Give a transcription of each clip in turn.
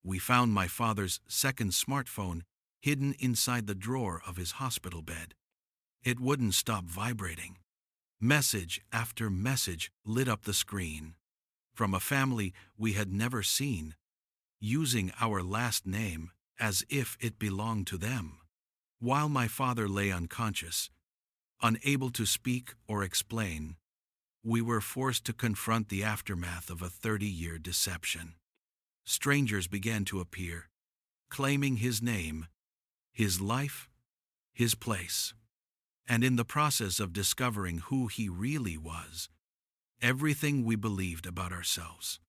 We found my father's second smartphone hidden inside the drawer of his hospital bed. It wouldn't stop vibrating. Message after message lit up the screen. From a family we had never seen, using our last name as if it belonged to them. While my father lay unconscious, unable to speak or explain, we were forced to confront the aftermath of a 30-year deception. Strangers began to appear, claiming his name, his life, his place. And in the process of discovering who he really was, everything we believed about ourselves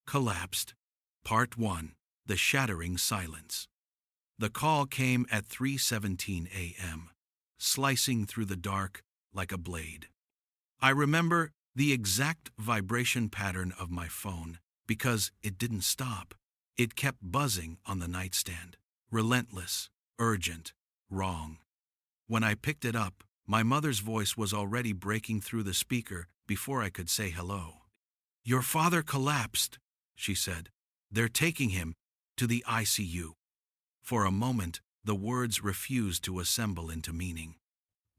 collapsed. Part 1. The Shattering Silence. The call came at 3:17 a.m., slicing through the dark like a blade. I remember the exact vibration pattern of my phone because it didn't stop. It kept buzzing on the nightstand, relentless, urgent, wrong. When I picked it up, my mother's voice was already breaking through the speaker before I could say hello. "Your father collapsed," she said. "They're taking him to the ICU." For a moment, the words refused to assemble into meaning.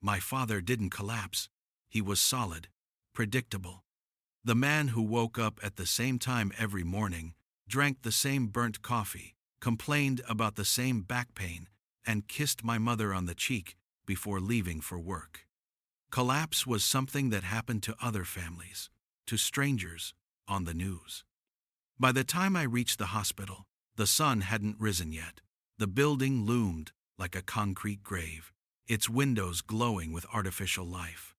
My father didn't collapse. He was solid, predictable. The man who woke up at the same time every morning, drank the same burnt coffee, complained about the same back pain, and kissed my mother on the cheek before leaving for work. Collapse was something that happened to other families, to strangers, on the news. By the time I reached the hospital, the sun hadn't risen yet. The building loomed like a concrete grave, its windows glowing with artificial life.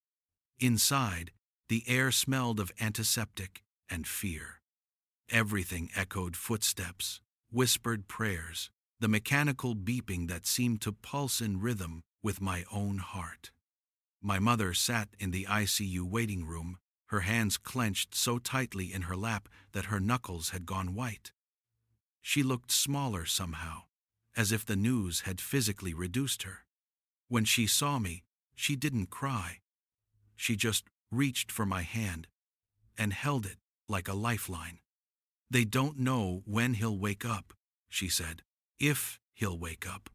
Inside, the air smelled of antiseptic and fear. Everything echoed footsteps, whispered prayers, the mechanical beeping that seemed to pulse in rhythm with my own heart. My mother sat in the ICU waiting room, her hands clenched so tightly in her lap that her knuckles had gone white. She looked smaller somehow, as if the news had physically reduced her. When she saw me, she didn't cry. She just reached for my hand and held it like a lifeline. "They don't know when he'll wake up," she said. "If he'll wake up."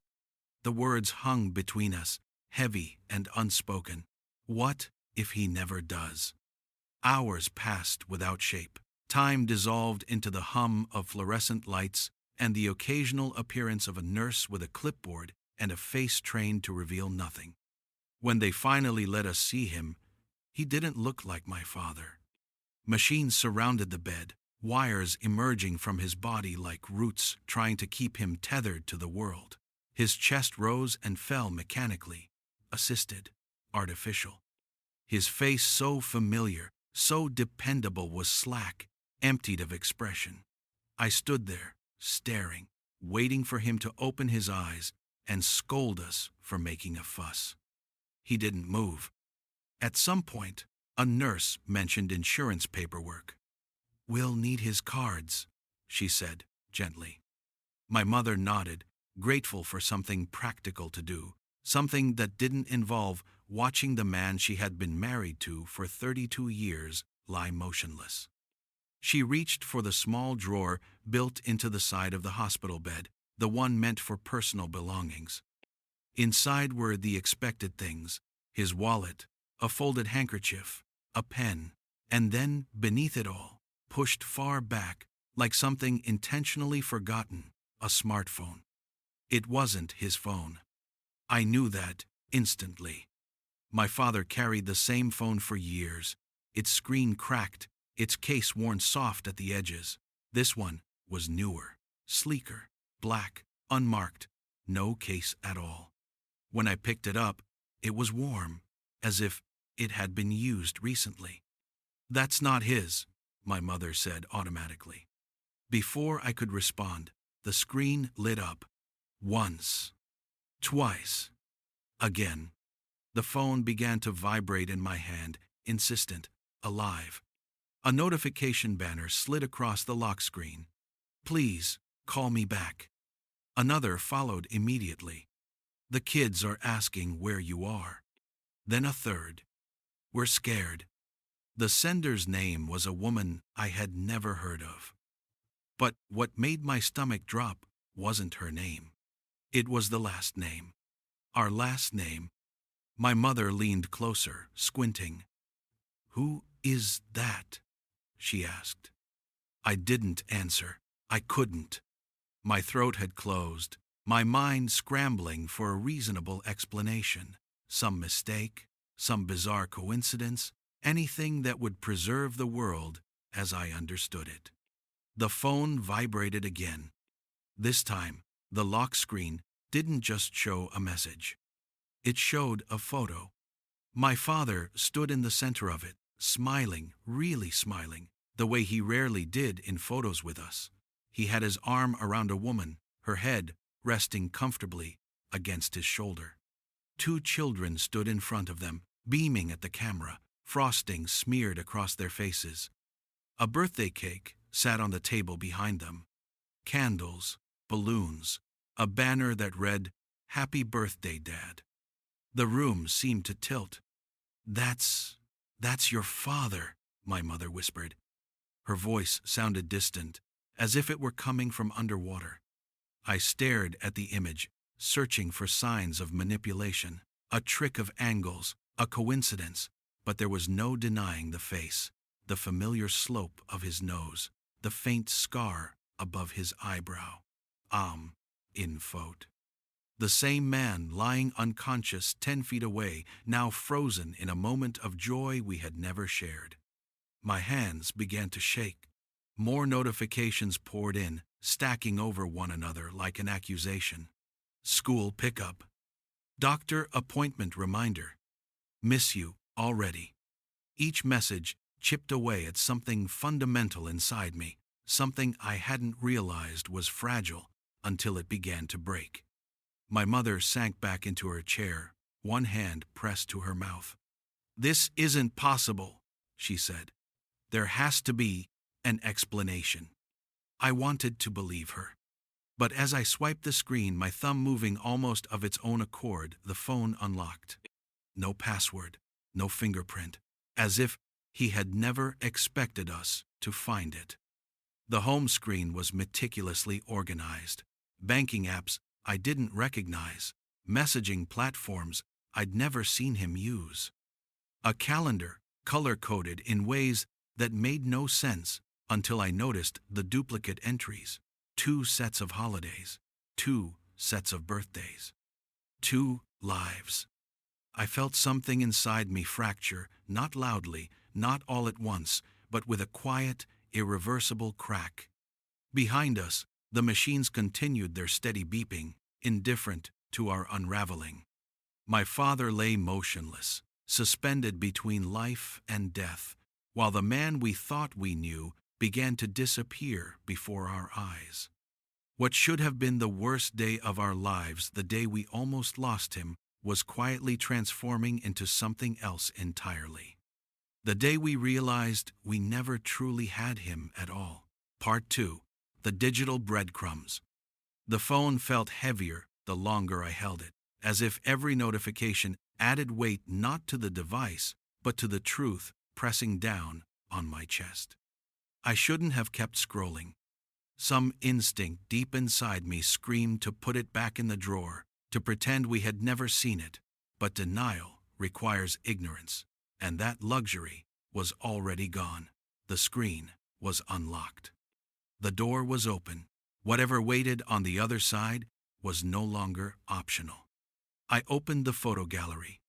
The words hung between us, heavy and unspoken. What if he never does? Hours passed without shape. Time dissolved into the hum of fluorescent lights and the occasional appearance of a nurse with a clipboard and a face trained to reveal nothing. When they finally let us see him, he didn't look like my father. Machines surrounded the bed, wires emerging from his body like roots trying to keep him tethered to the world. His chest rose and fell mechanically, assisted, artificial. His face so familiar, so dependable was slack, emptied of expression. I stood there, staring, waiting for him to open his eyes and scold us for making a fuss. He didn't move. At some point, a nurse mentioned insurance paperwork. "We'll need his cards," she said, gently. My mother nodded, grateful for something practical to do, something that didn't involve watching the man she had been married to for 32 years lie motionless. She reached for the small drawer built into the side of the hospital bed, the one meant for personal belongings. Inside were the expected things: his wallet, a folded handkerchief, a pen, and then, beneath it all, pushed far back, like something intentionally forgotten, a smartphone. It wasn't his phone. I knew that instantly. My father carried the same phone for years, its screen cracked, its case worn soft at the edges. This one was newer, sleeker, black, unmarked, no case at all. When I picked it up, it was warm, as if it had been used recently. "That's not his," my mother said automatically. Before I could respond, the screen lit up. Once. Twice. Again. The phone began to vibrate in my hand, insistent, alive. A notification banner slid across the lock screen. "Please, call me back." Another followed immediately. "The kids are asking where you are." Then a third. "We're scared." The sender's name was a woman I had never heard of. But what made my stomach drop wasn't her name. It was the last name. Our last name. My mother leaned closer, squinting. "Who is that?" she asked. I didn't answer. I couldn't. My throat had closed, my mind scrambling for a reasonable explanation. Some mistake, some bizarre coincidence, anything that would preserve the world as I understood it. The phone vibrated again. This time, the lock screen didn't just show a message. It showed a photo. My father stood in the center of it, smiling, really smiling, the way he rarely did in photos with us. He had his arm around a woman, her head resting comfortably against his shoulder. Two children stood in front of them, beaming at the camera, frosting smeared across their faces. A birthday cake sat on the table behind them. Candles, balloons, a banner that read, "Happy Birthday, Dad." The room seemed to tilt. That's your father," my mother whispered. Her voice sounded distant, as if it were coming from underwater. I stared at the image, searching for signs of manipulation, a trick of angles, a coincidence, but there was no denying the face, the familiar slope of his nose, the faint scar above his eyebrow. In photo. The same man lying unconscious 10 feet away, now frozen in a moment of joy we had never shared. My hands began to shake. More notifications poured in, stacking over one another like an accusation. School pickup. Doctor appointment reminder. Miss you already. Each message chipped away at something fundamental inside me, something I hadn't realized was fragile until it began to break. My mother sank back into her chair, one hand pressed to her mouth. "This isn't possible," she said. "There has to be an explanation." I wanted to believe her. But as I swiped the screen, my thumb moving almost of its own accord, the phone unlocked. No password, no fingerprint, as if he had never expected us to find it. The home screen was meticulously organized. Banking apps I didn't recognize, messaging platforms I'd never seen him use. A calendar, color-coded in ways that made no sense until I noticed the duplicate entries. 2 sets of holidays, 2 sets of birthdays, 2 lives. I felt something inside me fracture, not loudly, not all at once, but with a quiet, irreversible crack. Behind us, the machines continued their steady beeping, indifferent to our unraveling. My father lay motionless, suspended between life and death, while the man we thought we knew began to disappear before our eyes. What should have been the worst day of our lives, the day we almost lost him, was quietly transforming into something else entirely. The day we realized we never truly had him at all. Part 2. The digital breadcrumbs. The phone felt heavier the longer I held it, as if every notification added weight not to the device, but to the truth pressing down on my chest. I shouldn't have kept scrolling. Some instinct deep inside me screamed to put it back in the drawer, to pretend we had never seen it, but denial requires ignorance, and that luxury was already gone. The screen was unlocked. The door was open. Whatever waited on the other side was no longer optional. I opened the photo gallery.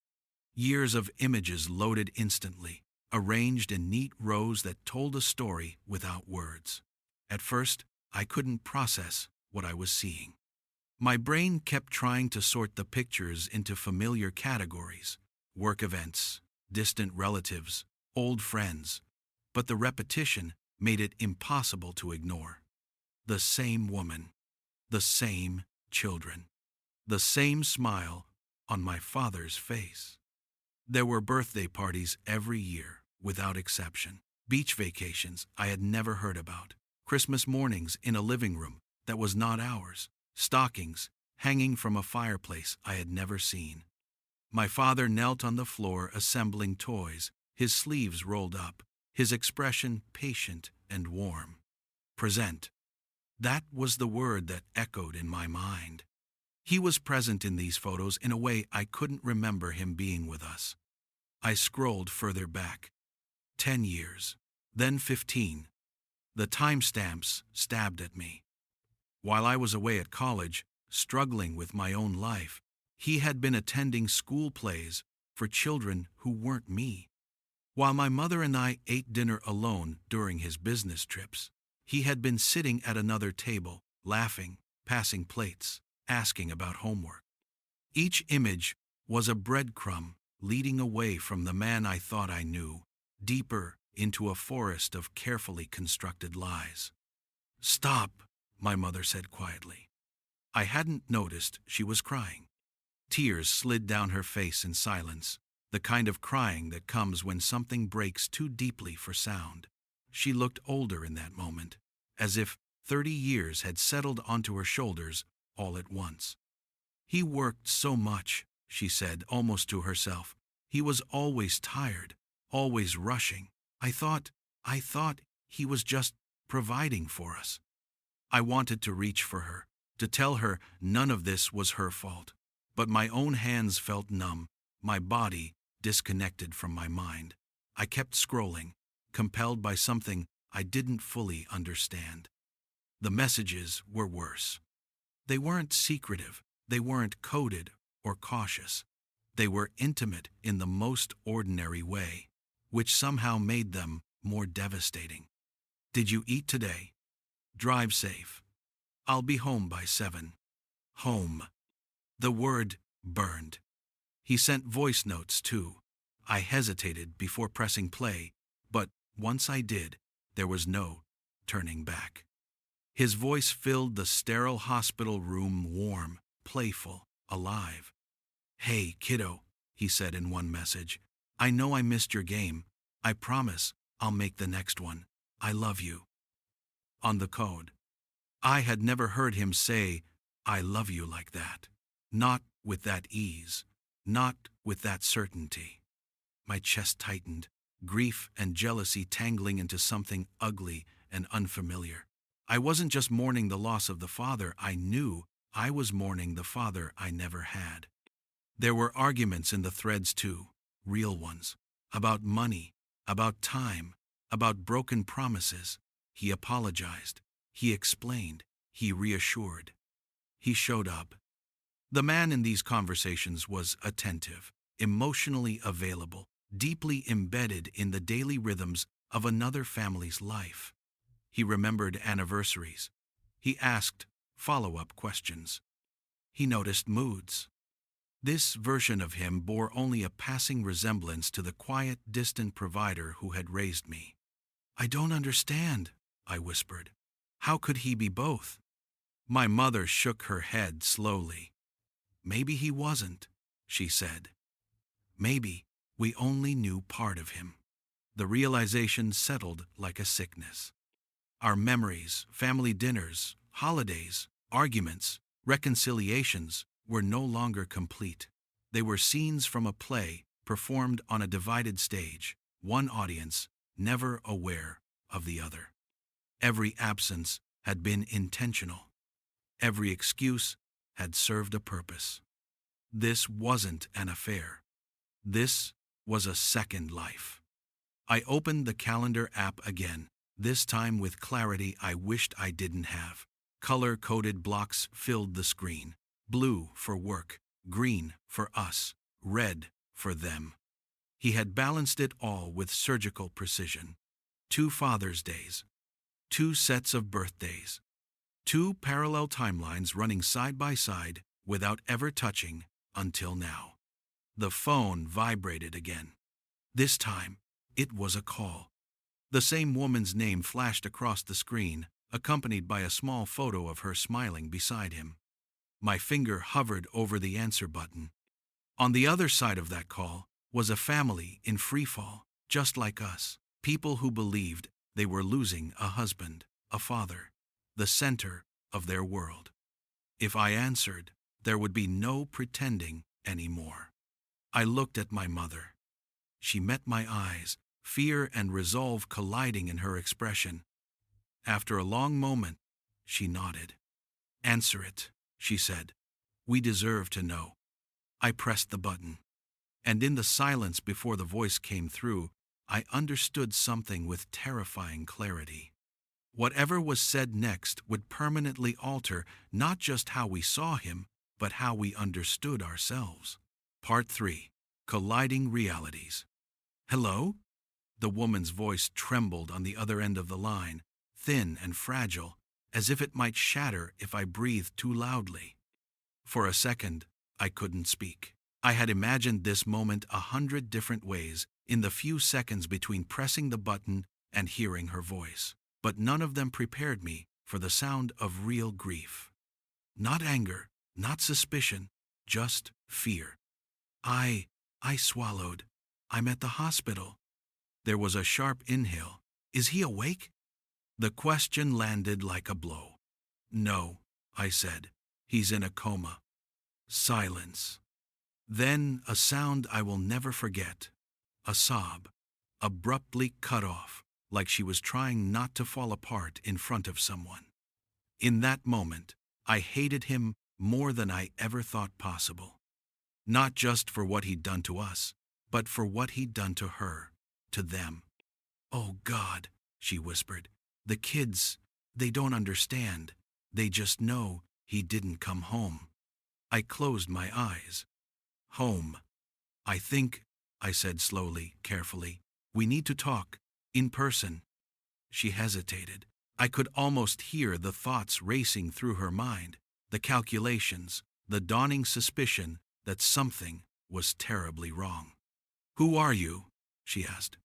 Years of images loaded instantly, arranged in neat rows that told a story without words. At first, I couldn't process what I was seeing. My brain kept trying to sort the pictures into familiar categories: work events, distant relatives, old friends, but the repetition made it impossible to ignore. The same woman, the same children, the same smile on my father's face. There were birthday parties every year, without exception. Beach vacations I had never heard about. Christmas mornings in a living room that was not ours. Stockings hanging from a fireplace I had never seen. My father knelt on the floor assembling toys, his sleeves rolled up, his expression patient and warm. "Present," That was the word that echoed in my mind. He was present in these photos in a way I couldn't remember him being with us. I scrolled further back. 10 years, then 15. The timestamps stabbed at me. While I was away at college, struggling with my own life, he had been attending school plays for children who weren't me. While my mother and I ate dinner alone during his business trips, he had been sitting at another table, laughing, passing plates, asking about homework. Each image was a breadcrumb leading away from the man I thought I knew, deeper into a forest of carefully constructed lies. "Stop," my mother said quietly. I hadn't noticed she was crying. Tears slid down her face in silence, the kind of crying that comes when something breaks too deeply for sound. She looked older in that moment, as if 30 years had settled onto her shoulders all at once. "He worked so much," she said, almost to herself. "He was always tired, always rushing. I thought he was just providing for us." I wanted to reach for her, to tell her none of this was her fault. But my own hands felt numb, my body disconnected from my mind. I kept scrolling, compelled by something I didn't fully understand. The messages were worse. They weren't secretive, they weren't coded or cautious. They were intimate in the most ordinary way, which somehow made them more devastating. "Did you eat today? Drive safe. I'll be home by 7. Home. The word burned. He sent voice notes too. I hesitated before pressing play, but once I did, there was no turning back. His voice filled the sterile hospital room warm, playful, alive. "Hey, kiddo," he said in one message. "I know I missed your game. I promise I'll make the next one. I love you." On the code. I had never heard him say, "I love you" like that. Not with that ease. Not with that certainty. My chest tightened, grief and jealousy tangling into something ugly and unfamiliar. I wasn't just mourning the loss of the father I knew, I was mourning the father I never had. There were arguments in the threads too, real ones, about money, about time, about broken promises. He apologized, he explained, he reassured. He showed up. The man in these conversations was attentive, emotionally available, deeply embedded in the daily rhythms of another family's life. He remembered anniversaries. He asked follow-up questions. He noticed moods. This version of him bore only a passing resemblance to the quiet, distant provider who had raised me. "I don't understand," I whispered. "How could he be both?" My mother shook her head slowly. "Maybe he wasn't," she said. "Maybe we only knew part of him." The realization settled like a sickness. Our memories, family dinners, holidays, arguments, reconciliations were no longer complete. They were scenes from a play performed on a divided stage, one audience never aware of the other. Every absence had been intentional. Every excuse had served a purpose. This wasn't an affair. This was a second life. I opened the calendar app again, this time with clarity I wished I didn't have. Color-coded blocks filled the screen. Blue for work, green for us, red for them. He had balanced it all with surgical precision. 2 Father's Days. 2 sets of birthdays. 2 parallel timelines running side by side without ever touching until now. The phone vibrated again. This time, it was a call. The same woman's name flashed across the screen, accompanied by a small photo of her smiling beside him. My finger hovered over the answer button. On the other side of that call was a family in freefall, just like us. People who believed they were losing a husband, a father, the center of their world. If I answered, there would be no pretending anymore. I looked at my mother. She met my eyes, fear and resolve colliding in her expression. After a long moment, She nodded. Answer it, she said. We deserve to know. I pressed the button. And in the silence before the voice came through, I understood something with terrifying clarity. Whatever was said next would permanently alter not just how we saw him, but how we understood ourselves. Part 3. Colliding Realities. Hello? The woman's voice trembled on the other end of the line, thin and fragile, as if it might shatter if I breathed too loudly. For a second, I couldn't speak. I had imagined this moment 100 different ways in the few seconds between pressing the button and hearing her voice, but none of them prepared me for the sound of real grief. Not anger, not suspicion, just fear. I swallowed. I'm at the hospital. There was a sharp inhale. Is he awake? The question landed like a blow. No, I said. He's in a coma. Silence. Then a sound I will never forget. A sob. Abruptly cut off, like she was trying not to fall apart in front of someone. In that moment, I hated him more than I ever thought possible. Not just for what he'd done to us, but for what he'd done to her, to them. Oh God, she whispered. The kids, they don't understand. They just know he didn't come home. I closed my eyes. Home. I think, I said slowly, carefully, we need to talk, in person. She hesitated. I could almost hear the thoughts racing through her mind, the calculations, the dawning suspicion that something was terribly wrong. Who are you? She asked.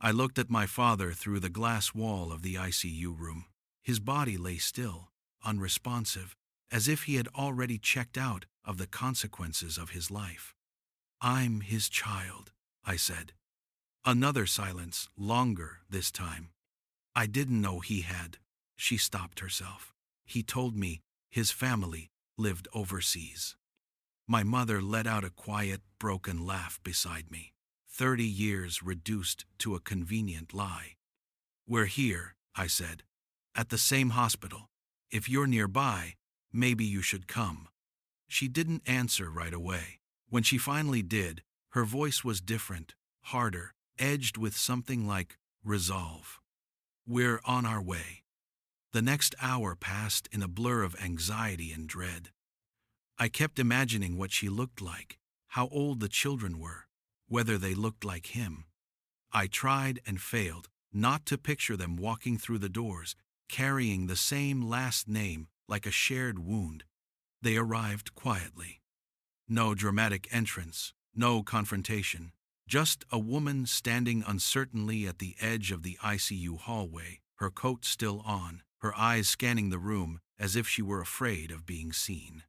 I looked at my father through the glass wall of the ICU room. His body lay still, unresponsive, as if he had already checked out of the consequences of his life. I'm his child, I said. Another silence, longer this time. I didn't know he had. She stopped herself. He told me his family lived overseas. My mother let out a quiet, broken laugh beside me. 30 years reduced to a convenient lie. We're here, I said, at the same hospital. If you're nearby, maybe you should come. She didn't answer right away. When she finally did, her voice was different, harder, edged with something like resolve. We're on our way. The next hour passed in a blur of anxiety and dread. I kept imagining what she looked like, how old the children were, whether they looked like him. I tried and failed not to picture them walking through the doors, carrying the same last name like a shared wound. They arrived quietly. No dramatic entrance, no confrontation, just a woman standing uncertainly at the edge of the ICU hallway, her coat still on, her eyes scanning the room as if she were afraid of being seen.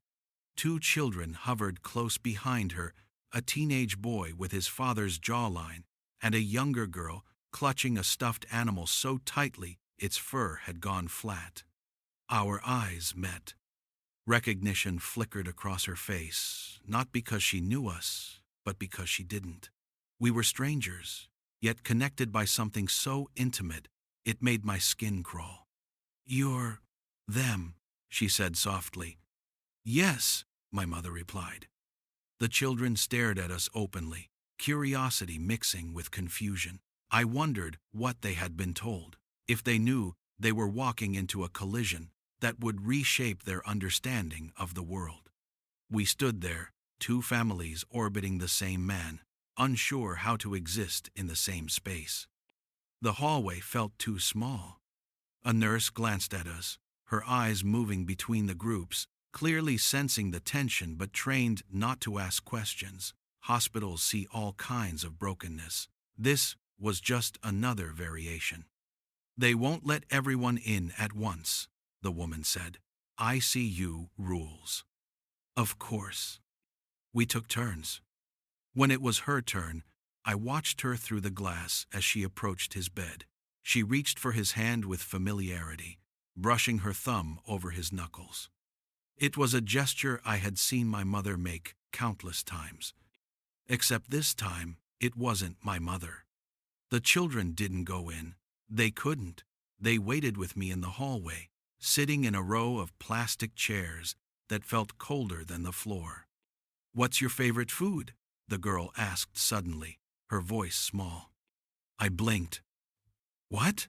2 children hovered close behind her, a teenage boy with his father's jawline, and a younger girl clutching a stuffed animal so tightly its fur had gone flat. Our eyes met. Recognition flickered across her face, not because she knew us, but because she didn't. We were strangers, yet connected by something so intimate it made my skin crawl. You're them, she said softly. Yes, my mother replied. The children stared at us openly, curiosity mixing with confusion. I wondered what they had been told, if they knew they were walking into a collision that would reshape their understanding of the world. We stood there, 2 families orbiting the same man, unsure how to exist in the same space. The hallway felt too small. A nurse glanced at us, her eyes moving between the groups, clearly sensing the tension but trained not to ask questions. Hospitals see all kinds of brokenness. This was just another variation. They won't let everyone in at once, the woman said. ICU rules. Of course. We took turns. When it was her turn, I watched her through the glass as she approached his bed. She reached for his hand with familiarity, brushing her thumb over his knuckles. It was a gesture I had seen my mother make countless times. Except this time, it wasn't my mother. The children didn't go in. They couldn't. They waited with me in the hallway, sitting in a row of plastic chairs that felt colder than the floor. "What's your favorite food?" the girl asked suddenly, her voice small. I blinked. "What?"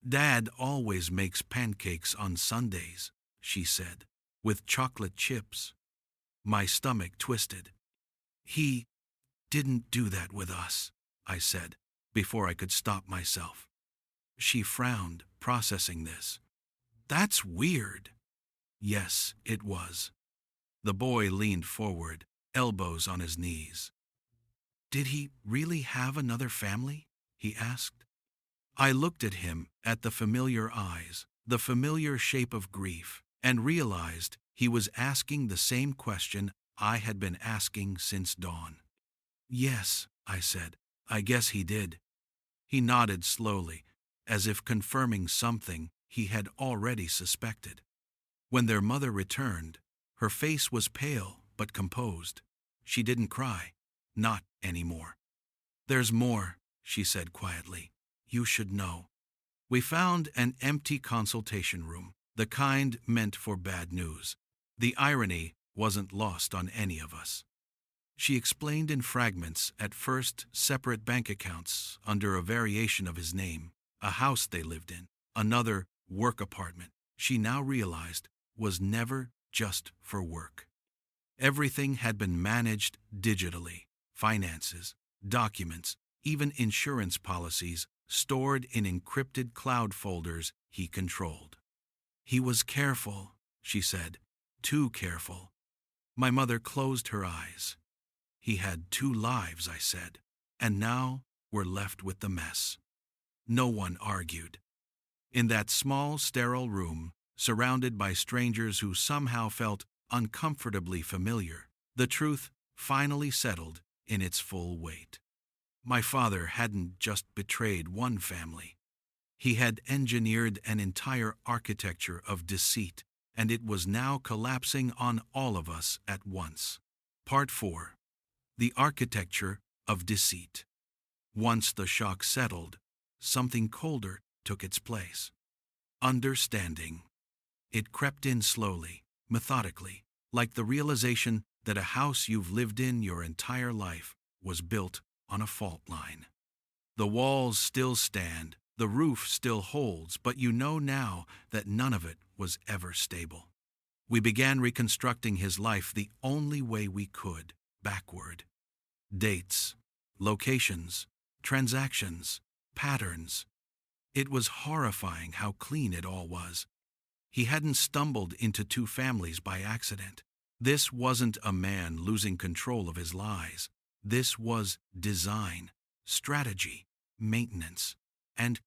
"Dad always makes pancakes on Sundays," she said, "with chocolate chips." My stomach twisted. "He didn't do that with us," I said, before I could stop myself. She frowned, processing this. "That's weird." Yes, it was. The boy leaned forward, elbows on his knees. "Did he really have another family?" he asked. I looked at him, at the familiar eyes, the familiar shape of grief, and realized he was asking the same question I had been asking since dawn. "Yes," I said, "I guess he did." He nodded slowly, as if confirming something he had already suspected. When their mother returned, her face was pale but composed. She didn't cry. Not anymore. "There's more," she said quietly. "You should know." We found an empty consultation room, the kind meant for bad news. The irony wasn't lost on any of us. She explained in fragments, at first separate bank accounts under a variation of his name, a house they lived in, another work apartment, she now realized was never just for work. Everything had been managed digitally, finances, documents, even insurance policies stored in encrypted cloud folders he controlled. "He was careful," she said, "too careful." My mother closed her eyes. "He had 2 lives," I said, "and now we're left with the mess." No one argued. In that small, sterile room, surrounded by strangers who somehow felt uncomfortably familiar, the truth finally settled in its full weight. My father hadn't just betrayed one family. He had engineered an entire architecture of deceit, and it was now collapsing on all of us at once. Part 4. The architecture of deceit. Once the shock settled, something colder took its place. Understanding. It crept in slowly, methodically, like the realization that a house you've lived in your entire life was built on a fault line. The walls still stand, the roof still holds, but you know now that none of it was ever stable. We began reconstructing his life the only way we could, backward. Dates, locations, transactions, patterns. It was horrifying how clean it all was. He hadn't stumbled into 2 families by accident. This wasn't a man losing control of his lies. This was design, strategy, maintenance, and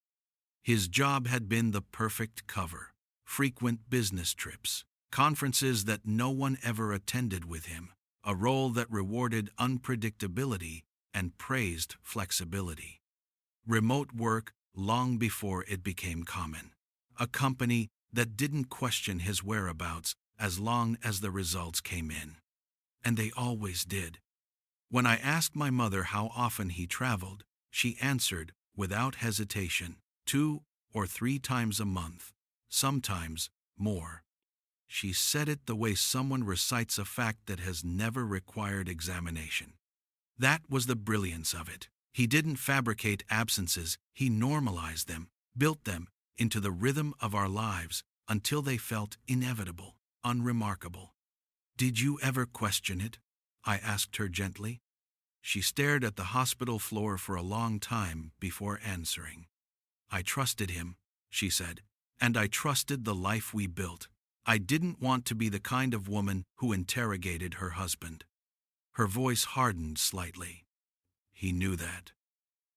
his job had been the perfect cover. Frequent business trips, conferences that no one ever attended with him, a role that rewarded unpredictability and praised flexibility. Remote work long before it became common. A company that didn't question his whereabouts as long as the results came in. And they always did. When I asked my mother how often he traveled, she answered without hesitation, 2 or 3 times a month, sometimes more. She said it the way someone recites a fact that has never required examination. That was the brilliance of it. He didn't fabricate absences, he normalized them, built them into the rhythm of our lives until they felt inevitable, unremarkable. "Did you ever question it?" I asked her gently. She stared at the hospital floor for a long time before answering. "I trusted him," she said, "and I trusted the life we built. I didn't want to be the kind of woman who interrogated her husband." Her voice hardened slightly. He knew that.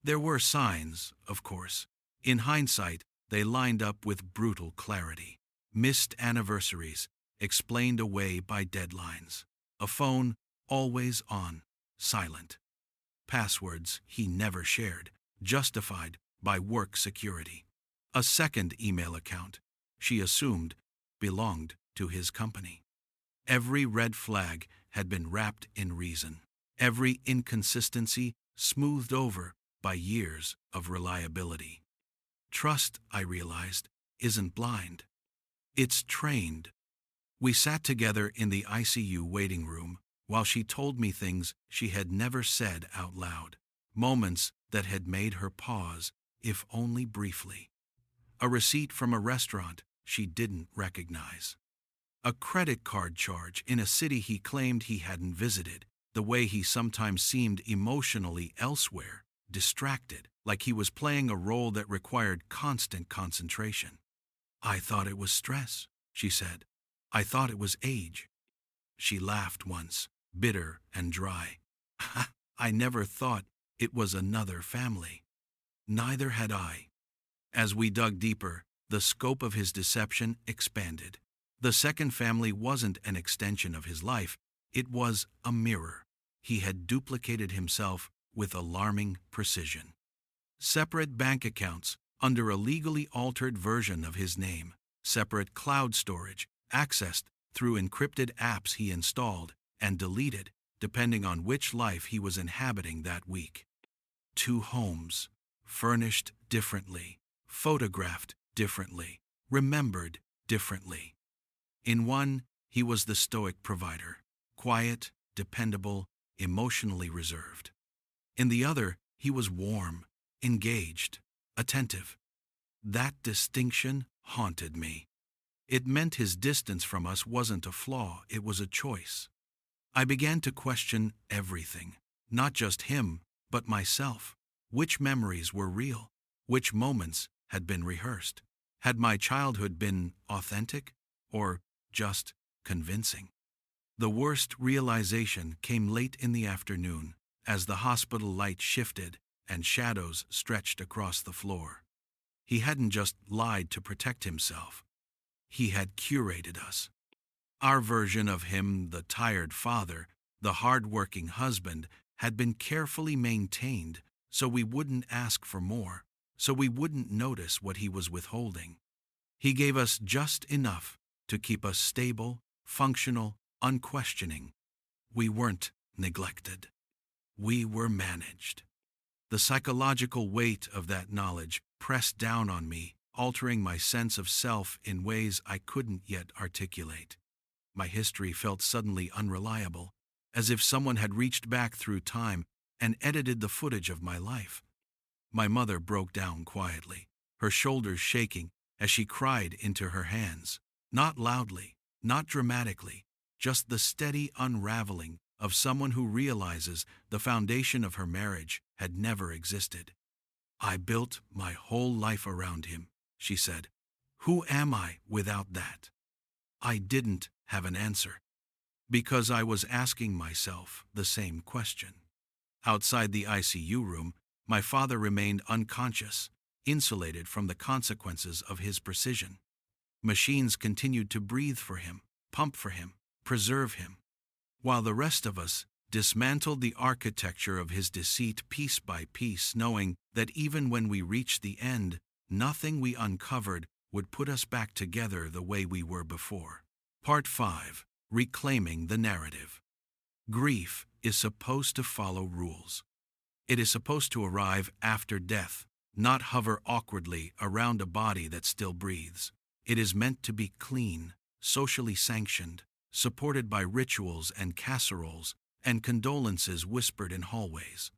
There were signs, of course. In hindsight, they lined up with brutal clarity. Missed anniversaries, explained away by deadlines. A phone always on, silent. Passwords he never shared, justified by work security. A second email account, she assumed, belonged to his company. Every red flag had been wrapped in reason. Every inconsistency smoothed over by years of reliability. Trust, I realized, isn't blind. It's trained. We sat together in the ICU waiting room while she told me things she had never said out loud, moments that had made her pause, if only briefly. A receipt from a restaurant she didn't recognize. A credit card charge in a city he claimed he hadn't visited, the way he sometimes seemed emotionally elsewhere, distracted, like he was playing a role that required constant concentration. "I thought it was stress," she said. "I thought it was age." She laughed once, bitter and dry. "I never thought it was another family." Neither had I. As we dug deeper, the scope of his deception expanded. The second family wasn't an extension of his life, it was a mirror. He had duplicated himself with alarming precision. Separate bank accounts under a legally altered version of his name, separate cloud storage accessed through encrypted apps he installed and deleted depending on which life he was inhabiting that week. 2 homes, furnished differently, photographed differently, remembered differently. In one, he was the stoic provider, quiet, dependable, emotionally reserved. In the other, he was warm, engaged, attentive. That distinction haunted me. It meant his distance from us wasn't a flaw, it was a choice. I began to question everything, not just him, but myself. Which memories were real? Which moments had been rehearsed? Had my childhood been authentic or just convincing? The worst realization came late in the afternoon, as the hospital light shifted and shadows stretched across the floor. He hadn't just lied to protect himself. He had curated us. Our version of him, the tired father, the hard-working husband, had been carefully maintained so we wouldn't ask for more, so we wouldn't notice what he was withholding. He gave us just enough to keep us stable, functional, unquestioning. We weren't neglected. We were managed. The psychological weight of that knowledge pressed down on me, altering my sense of self in ways I couldn't yet articulate. My history felt suddenly unreliable, as if someone had reached back through time and edited the footage of my life. My mother broke down quietly, her shoulders shaking as she cried into her hands. Not loudly, not dramatically, just the steady unraveling of someone who realizes the foundation of her marriage had never existed. "I built my whole life around him," she said. "Who am I without that?" I didn't have an answer, because I was asking myself the same question. Outside the ICU room, my father remained unconscious, insulated from the consequences of his precision. Machines continued to breathe for him, pump for him, preserve him, while the rest of us dismantled the architecture of his deceit piece by piece, knowing that even when we reached the end, nothing we uncovered would put us back together the way we were before. Part 5. Reclaiming the narrative. Grief is supposed to follow rules. It is supposed to arrive after death, not hover awkwardly around a body that still breathes. It is meant to be clean, socially sanctioned, supported by rituals and casseroles and condolences whispered in hallways.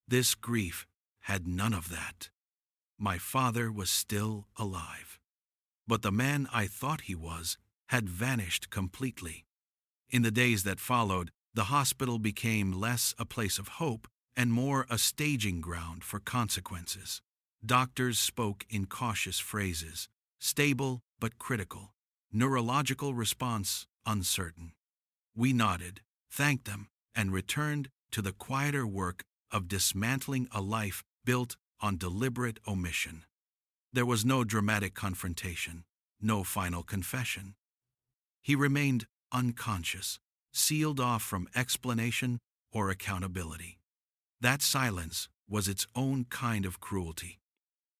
This grief had none of that. My father was still alive, but the man I thought he was had vanished completely. In the days that followed, the hospital became less a place of hope and more a staging ground for consequences. Doctors spoke in cautious phrases, stable but critical, neurological response uncertain. We nodded, thanked them, and returned to the quieter work of dismantling a life built on deliberate omission. There was no dramatic confrontation, no final confession. He remained unconscious, sealed off from explanation or accountability. That silence was its own kind of cruelty.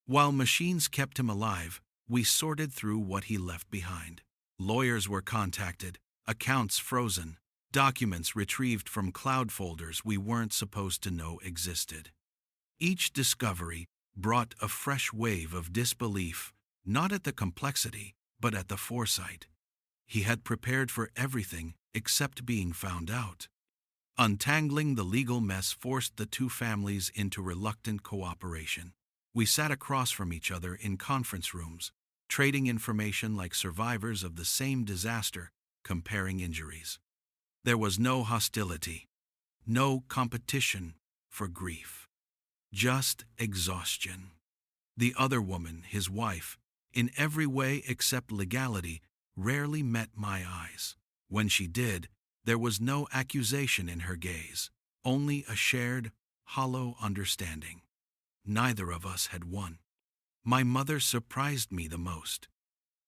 While machines kept him alive, we sorted through what he left behind. Lawyers were contacted, accounts frozen, documents retrieved from cloud folders we weren't supposed to know existed. Each discovery brought a fresh wave of disbelief, not at the complexity, but at the foresight. He had prepared for everything except being found out. Untangling the legal mess forced the two families into reluctant cooperation. We sat across from each other in conference rooms, trading information like survivors of the same disaster, comparing injuries. There was no hostility, no competition for grief, just exhaustion. The other woman, his wife, in every way except legality, rarely met my eyes. When she did, there was no accusation in her gaze, only a shared, hollow understanding. Neither of us had won. My mother surprised me the most.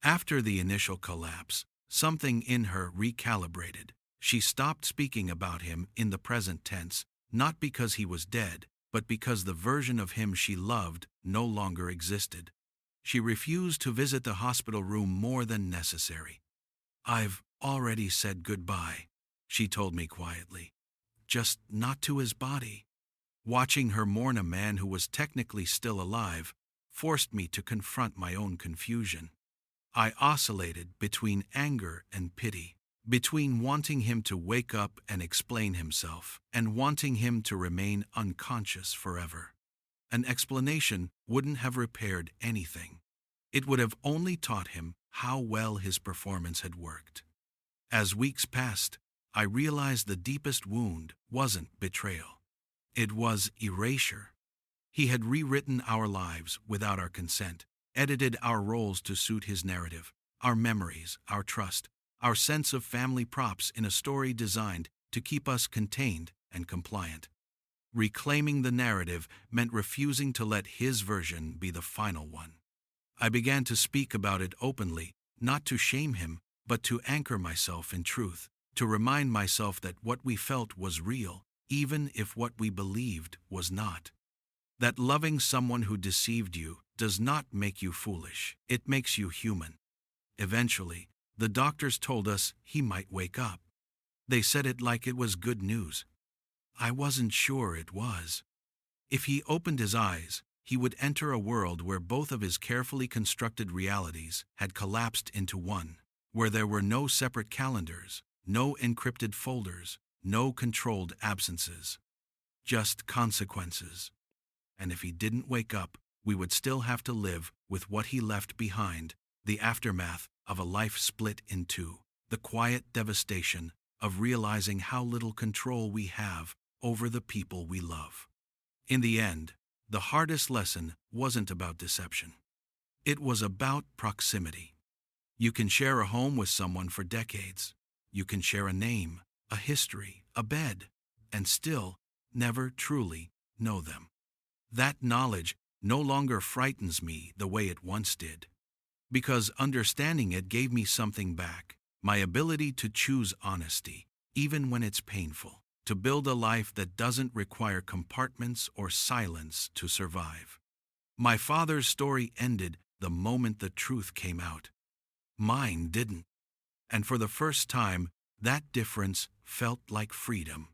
After the initial collapse, something in her recalibrated. She stopped speaking about him in the present tense, not because he was dead, but because the version of him she loved no longer existed. She refused to visit the hospital room more than necessary. "I've already said goodbye," she told me quietly. "Just not to his body." Watching her mourn a man who was technically still alive forced me to confront my own confusion. I oscillated between anger and pity, between wanting him to wake up and explain himself, and wanting him to remain unconscious forever. An explanation wouldn't have repaired anything. It would have only taught him how well his performance had worked. As weeks passed, I realized the deepest wound wasn't betrayal. It was erasure. He had rewritten our lives without our consent, edited our roles to suit his narrative, our memories, our trust, our sense of family props in a story designed to keep us contained and compliant. Reclaiming the narrative meant refusing to let his version be the final one. I began to speak about it openly, not to shame him, but to anchor myself in truth, to remind myself that what we felt was real, even if what we believed was not. That loving someone who deceived you does not make you foolish, it makes you human. Eventually, the doctors told us he might wake up. They said it like it was good news. I wasn't sure it was. If he opened his eyes, he would enter a world where both of his carefully constructed realities had collapsed into one, where there were no separate calendars, no encrypted folders, no controlled absences. Just consequences. And if he didn't wake up, we would still have to live with what he left behind, the aftermath of a life split in two, the quiet devastation of realizing how little control we have over the people we love. In the end, the hardest lesson wasn't about deception. It was about proximity. You can share a home with someone for decades. You can share a name, a history, a bed, and still never truly know them. That knowledge no longer frightens me the way it once did, because understanding it gave me something back, my ability to choose honesty, even when it's painful, to build a life that doesn't require compartments or silence to survive. My father's story ended the moment the truth came out. Mine didn't. And for the first time, that difference felt like freedom.